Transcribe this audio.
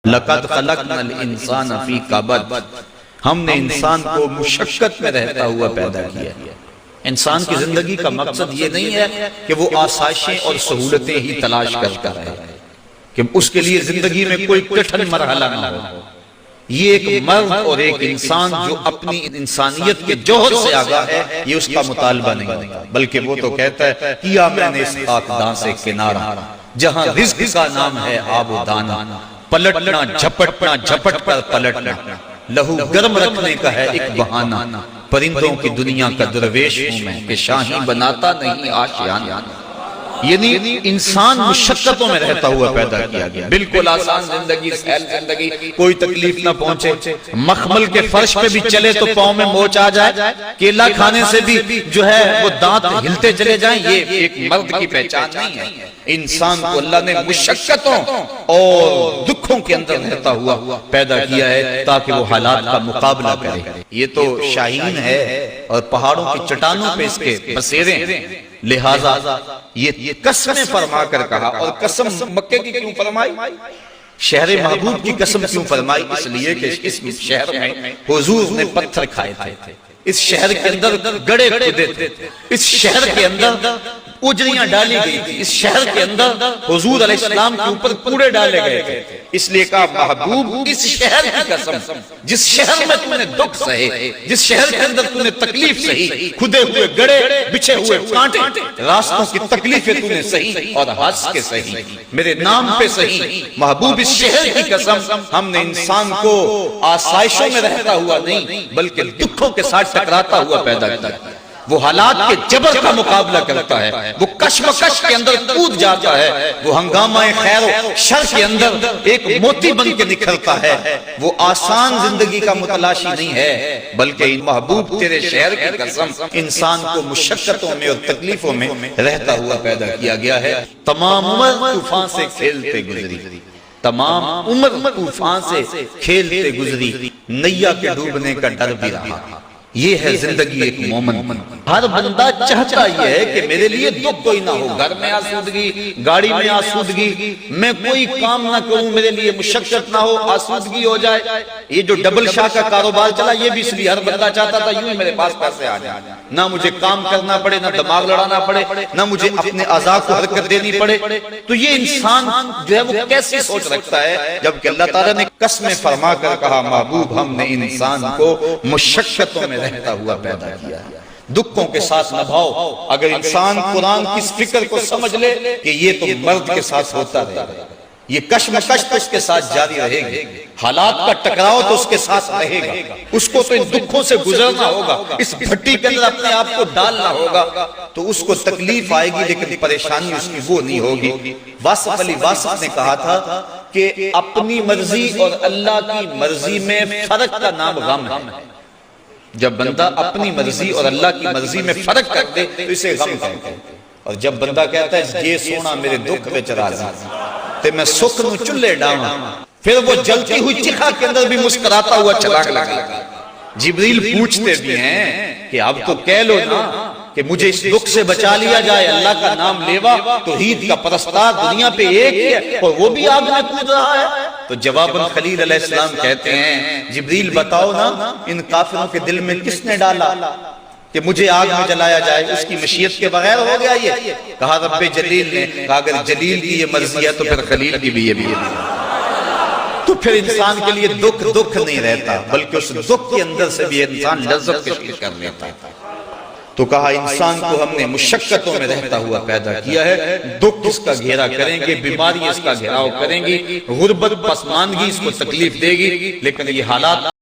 لَقَدْ خَلَقْنَا الْإِنسَانَ فِي كَبَدٍ، ہم نے انسان کو مشقت میں رہتا ہوا پیدا کیا ہے۔ انسان کی زندگی کا مقصد یہ نہیں ہے کہ وہ آسائشیں اور سہولتیں ہی تلاش کرتا رہے، کہ اس کے لیے زندگی میں کوئی کٹھن مرحلہ نہ ہو۔ یہ ایک مرد اور ایک انسان جو اپنی انسانیت کے جوہر سے آگاہ ہے، یہ اس کا مطالبہ نہیں ہوتا، بلکہ وہ تو کہتا ہے کیا میں نے اس خاکداں سے کنارہ، جہاں رزق کا نام ہے آب و دانہ، پلٹنا جھپٹنا جھپٹ کر پلٹنا، لہو گرم رکھنے کا ہے ایک بہانہ، پرندوں کی دنیا کا درویش ہوں میں کہ شاہی بناتا نہیں آشیانہ۔ یعنی انسان مشقتوں میں رہتا ہوا پیدا کیا گیا، بالکل آسان زندگی، سہل زندگی، کوئی تکلیف نہ پہنچے، مخمل کے فرش پہ بھی چلے تو پاؤں میں موچ آ جائے، کیلا کھانے سے بھی جو ہے وہ دانت ہلتے چلے جائیں، یہ ایک مرد کی پہچان نہیں ہے۔ انسان کو اللہ نے مشقتوں اور دکھوں کے اندر رہتا ہوا پیدا کیا ہے تاکہ وہ حالات کا مقابلہ کرے۔ یہ تو شاہین ہے اور پہاڑوں کی چٹانوں پہ اس کے بسیرے، لہٰذا یہ قسمیں فرما کر کہا۔ اور قسم مکے کی کیوں فرمائی؟ شہر محبوب کی قسم کیوں فرمائی؟ اس لیے کہ اس شہر میں حضور نے پتھر کھائے تھے، اس شہر کے اندر گڑے کھودے تھے، اس شہر کے اندر اجریاں ڈالی گئی تھی، اس شہر کے اندر حضور علیہ السلام کے اوپر کوڑے ڈالے گئے تھے۔ اس لیے کہا محبوب اس شہر کی قسم، جس شہر میں تم نے دکھ سہے، جس شہر کے اندر تم نے تکلیف سہی، کھدے ہوئے گڑے، بچھے ہوئے کانٹے، راستوں کی تکلیفیں تم نے سہی اور ہنس کے سہی، میرے نام پہ سہی۔ محبوب اس شہر کی قسم، ہم نے انسان کو آسائشوں میں رہتا ہوا نہیں بلکہ دکھوں کے ساتھ ٹکراتا ہوا پیدا کیا۔ وہ حالات کے جبر کا مقابلہ کرتا ہے، وہ کشمکش کے اندر کود جاتا ہے، وہ ہنگامہ خیر و شر کے اندر ایک موتی بن کے نکھرتا ہے۔ وہ آسان زندگی کا متلاشی نہیں ہے بلکہ محبوب تیرے شہر کی قسم انسان کو مشقتوں میں اور تکلیفوں میں رہتا ہوا پیدا کیا گیا ہے۔ تمام عمر طوفان سے کھیلتے گزری، تمام عمر طوفان سے کھیلتے گزری، نیا کے ڈوبنے کا ڈر بھی رہا۔ یہ ہے زندگی ایک مومن۔ ہر بندہ چاہتا یہ ہے کہ میرے لیے دکھ کوئی نہ ہو، گھر میں آسودگی، گاڑی میں آسودگی، میں کوئی کام نہ کروں میرے لیے مشقت نہ ہو، آسودگی ہو جائے۔ یہ جو ڈبل شاہ کا کاروبار چلا یہ بھی اس لیے ہر بندہ چاہتا تھا یوں ہی میرے پاس پیسے آ جائیں، نہ مجھے کام کرنا پڑے، نہ دماغ لڑانا پڑے، نہ مجھے اپنے اعضاء کو حرکت دینی پڑے۔ تو یہ انسان جو ہے وہ کیسی سوچ رکھتا ہے، جبکہ اللہ تعالیٰ نے قسمیں فرما کر کہا محبوب ہم نے انسان کو مشقتوں میں رہتا ہوا پیدا کیا ہے، دکھوں کے ساتھ نبھاؤ۔ اگر انسان قرآن کی اس فکر کو سمجھ لے کہ یہ تو مرد کے ساتھ ہوتا رہے گا، یہ کشمکش تو اس کے ساتھ جاری رہے گی، حالات کا ٹکراؤ تو اس کے ساتھ رہے گا، اس کو تو ان دکھوں سے گزرنا ہوگا، اس بھٹی کے اندر اپنے آپ کو ڈالنا ہوگا، تو اس کو تکلیف آئے گی لیکن پریشانی اس کی وہ نہیں ہوگی۔ واصف علی واصف نے کہا تھا کہ اپنی مرضی اور اللہ کی مرضی میں فرق کا نام غم ہے۔ جب بندہ اپنی مرضی اور اللہ کی مرضی میں فرق کر دے تو اسے غم کہتے ہیں، اور جب بندہ کہتا ہے یہ سونا میرے دکھ میں چلا جا تے میں سکھ نو چلے ڈاواں، پھر وہ جلتی ہوئی چکھا کے اندر بھی مسکراتا ہوا چلا لگا۔ جبریل پوچھتے بھی ہیں کہ اب تو کہہ لو نا کہ مجھے اس دکھ سے بچا لیا جائے، اللہ کا نام لیوا، توحید کا پرستار دنیا پہ ایک ہی ہے اور وہ بھی آگ میں کود رہا ہے۔ تو جواباً خلیل علیہ السلام کہتے ہیں جبریل بتاؤ نا ان کافروں کے دل میں کس نے ڈالا کہ مجھے آگ میں جلایا جائے، اس کی مشیت کے بغیر ہو گیا یہ؟ کہا رب جلیل نے، کہا اگر جلیل کی یہ مرضی ہے تو پھر خلیل کی بھی یہ بھی ہے۔ تو پھر انسان کے لیے دکھ نہیں رہتا بلکہ اس دکھ کے اندر سے بھی انسان لذت کشش کر لیتا ہے۔ تو کہا انسان کو ہم نے مشقتوں میں رہتا ہوا پیدا کیا ہے، دکھ اس کا گھیرا کریں گے، بیماری اس کا گھیراؤ کریں گی، غربت پسماندگی اس کو تکلیف دے گی، لیکن یہ حالات